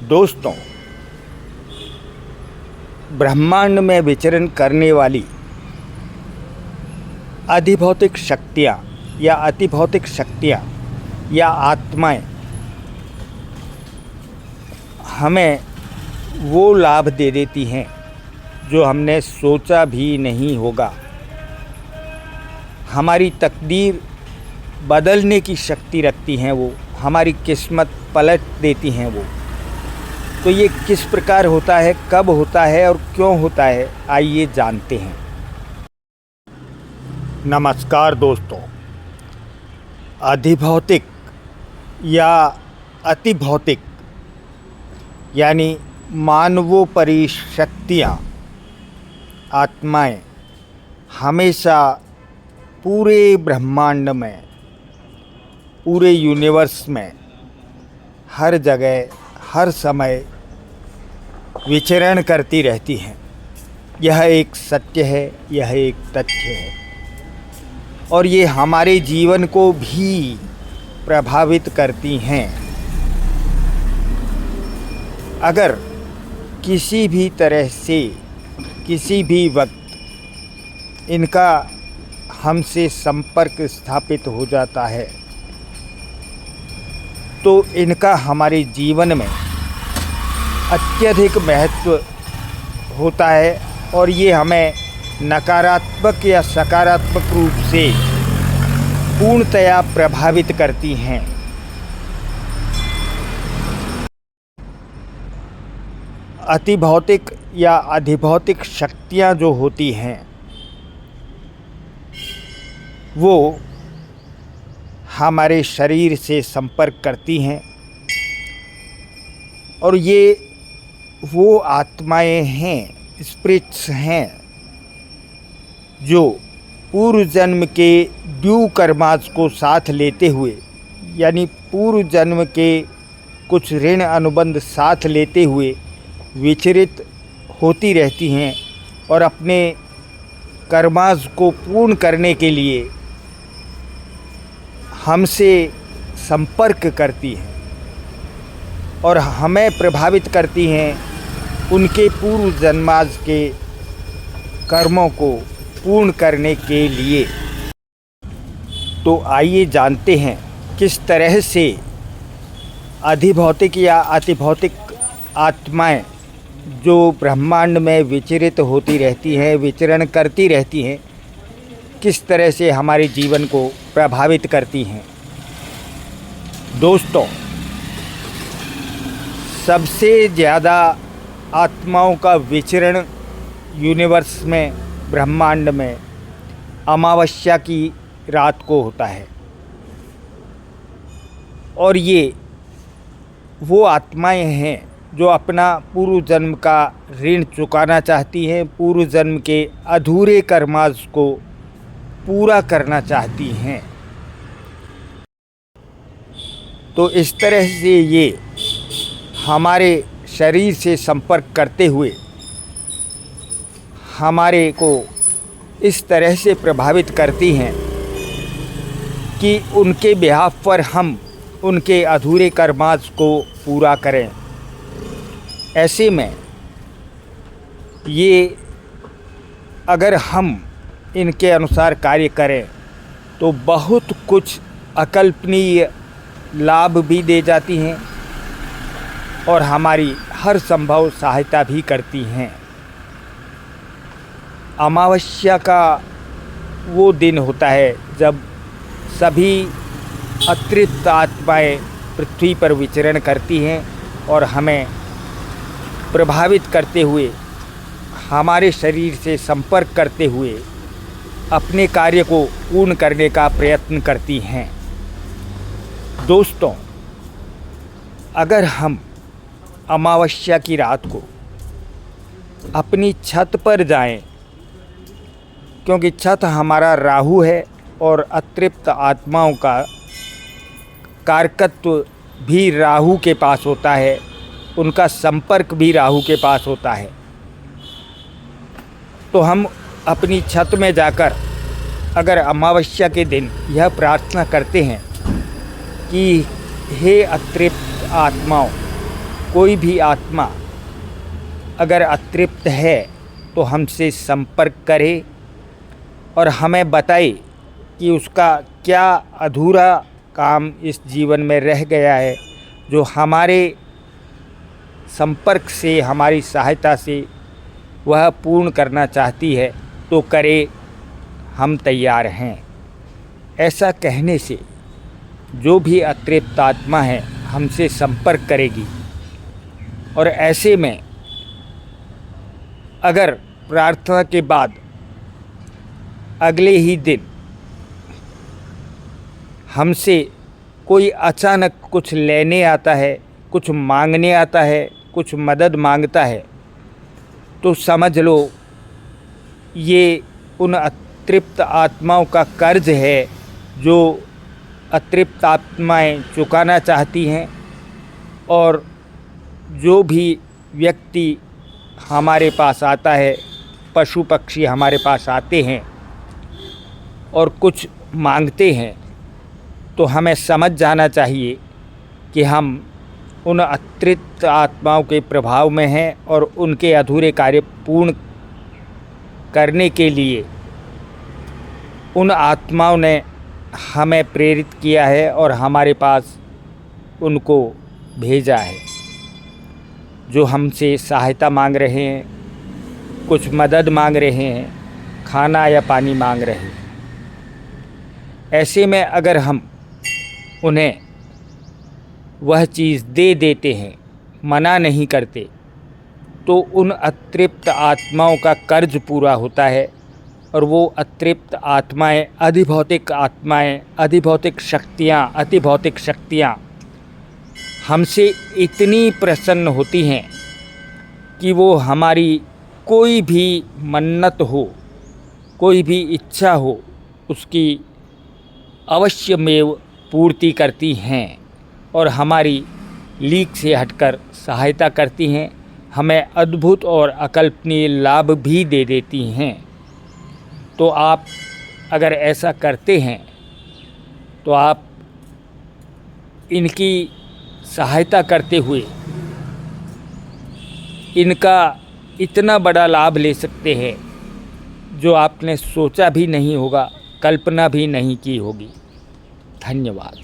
दोस्तों, ब्रह्मांड में विचरण करने वाली अधिभौतिक शक्तियाँ या अतिभौतिक शक्तियाँ या आत्माएं हमें वो लाभ दे देती हैं जो हमने सोचा भी नहीं होगा। हमारी तकदीर बदलने की शक्ति रखती हैं, वो हमारी किस्मत पलट देती हैं। वो तो ये किस प्रकार होता है, कब होता है और क्यों होता है, आइए जानते हैं। नमस्कार दोस्तों, अधिभौतिक या अतिभौतिक यानी मानवोपरी शक्तियाँ, आत्माएं हमेशा पूरे ब्रह्मांड में, पूरे यूनिवर्स में, हर जगह, हर समय विचरण करती रहती हैं। यह एक सत्य है, यह एक तथ्य है और ये हमारे जीवन को भी प्रभावित करती हैं। अगर किसी भी तरह से, किसी भी वक्त इनका हमसे संपर्क स्थापित हो जाता है तो इनका हमारे जीवन में अत्यधिक महत्व होता है और ये हमें नकारात्मक या सकारात्मक रूप से पूर्णतया प्रभावित करती हैं। अतिभौतिक या अधिभौतिक शक्तियाँ जो होती हैं वो हमारे शरीर से संपर्क करती हैं और ये वो आत्माएं हैं, स्पिरिट्स हैं जो पूर्व जन्म के ड्यू कर्मास को साथ लेते हुए, यानी पूर्व जन्म के कुछ ऋण अनुबंध साथ लेते हुए विचरित होती रहती हैं और अपने कर्मास को पूर्ण करने के लिए हमसे संपर्क करती हैं और हमें प्रभावित करती हैं उनके पूर्व जन्माज के कर्मों को पूर्ण करने के लिए। तो आइए जानते हैं किस तरह से अधिभौतिक या अतिभौतिक आत्माएं जो ब्रह्मांड में विचरित होती रहती हैं, विचरण करती रहती हैं, किस तरह से हमारे जीवन को प्रभावित करती हैं। दोस्तों, सबसे ज़्यादा आत्माओं का विचरण यूनिवर्स में, ब्रह्मांड में अमावस्या की रात को होता है और ये वो आत्माएं हैं जो अपना पूर्व जन्म का ऋण चुकाना चाहती हैं, पूर्व जन्म के अधूरे कर्मास को पूरा करना चाहती हैं। तो इस तरह से ये हमारे शरीर से संपर्क करते हुए हमारे को इस तरह से प्रभावित करती हैं कि उनके बिहाफ पर हम उनके अधूरे कर्मास को पूरा करें। ऐसे में ये अगर हम इनके अनुसार कार्य करें तो बहुत कुछ अकल्पनीय लाभ भी दे जाती हैं और हमारी हर संभव सहायता भी करती हैं। अमावस्या का वो दिन होता है जब सभी अतृप्त आत्माएं पृथ्वी पर विचरण करती हैं और हमें प्रभावित करते हुए, हमारे शरीर से संपर्क करते हुए अपने कार्य को पूर्ण करने का प्रयत्न करती हैं। दोस्तों, अगर हम अमावस्या की रात को अपनी छत पर जाएं, क्योंकि छत हमारा राहु है और अतृप्त आत्माओं का कारकत्व भी राहु के पास होता है, उनका संपर्क भी राहु के पास होता है। तो हम अपनी छत में जाकर अगर अमावस्या के दिन यह प्रार्थना करते हैं कि हे अतृप्त आत्माओं, कोई भी आत्मा अगर अतृप्त है तो हमसे संपर्क करे और हमें बताए कि उसका क्या अधूरा काम इस जीवन में रह गया है, जो हमारे संपर्क से, हमारी सहायता से वह पूर्ण करना चाहती है तो करे, हम तैयार हैं। ऐसा कहने से जो भी अतृप्त आत्मा है हमसे संपर्क करेगी और ऐसे में अगर प्रार्थना के बाद अगले ही दिन हमसे कोई अचानक कुछ लेने आता है, कुछ मांगने आता है, कुछ मदद मांगता है, तो समझ लो ये उन अतृप्त आत्माओं का कर्ज है जो अतृप्त आत्माएं चुकाना चाहती हैं। और जो भी व्यक्ति हमारे पास आता है, पशु पक्षी हमारे पास आते हैं और कुछ मांगते हैं, तो हमें समझ जाना चाहिए कि हम उन अतृप्त आत्माओं के प्रभाव में हैं और उनके अधूरे कार्य पूर्ण करने के लिए उन आत्माओं ने हमें प्रेरित किया है और हमारे पास उनको भेजा है, जो हमसे सहायता मांग रहे हैं, कुछ मदद मांग रहे हैं, खाना या पानी मांग रहे हैं। ऐसे में अगर हम उन्हें वह चीज़ दे देते हैं, मना नहीं करते, तो उन अतृप्त आत्माओं का कर्ज पूरा होता है और वो अतृप्त आत्माएं, अधिभौतिक आत्माएं, अधिभौतिक शक्तियाँ, अतिभौतिक शक्तियाँ हमसे इतनी प्रसन्न होती हैं कि वो हमारी कोई भी मन्नत हो, कोई भी इच्छा हो, उसकी अवश्यमेव पूर्ति करती हैं और हमारी लीक से हटकर सहायता करती हैं, हमें अद्भुत और अकल्पनीय लाभ भी दे देती हैं। तो आप अगर ऐसा करते हैं तो आप इनकी सहायता करते हुए इनका इतना बड़ा लाभ ले सकते हैं जो आपने सोचा भी नहीं होगा, कल्पना भी नहीं की होगी। धन्यवाद।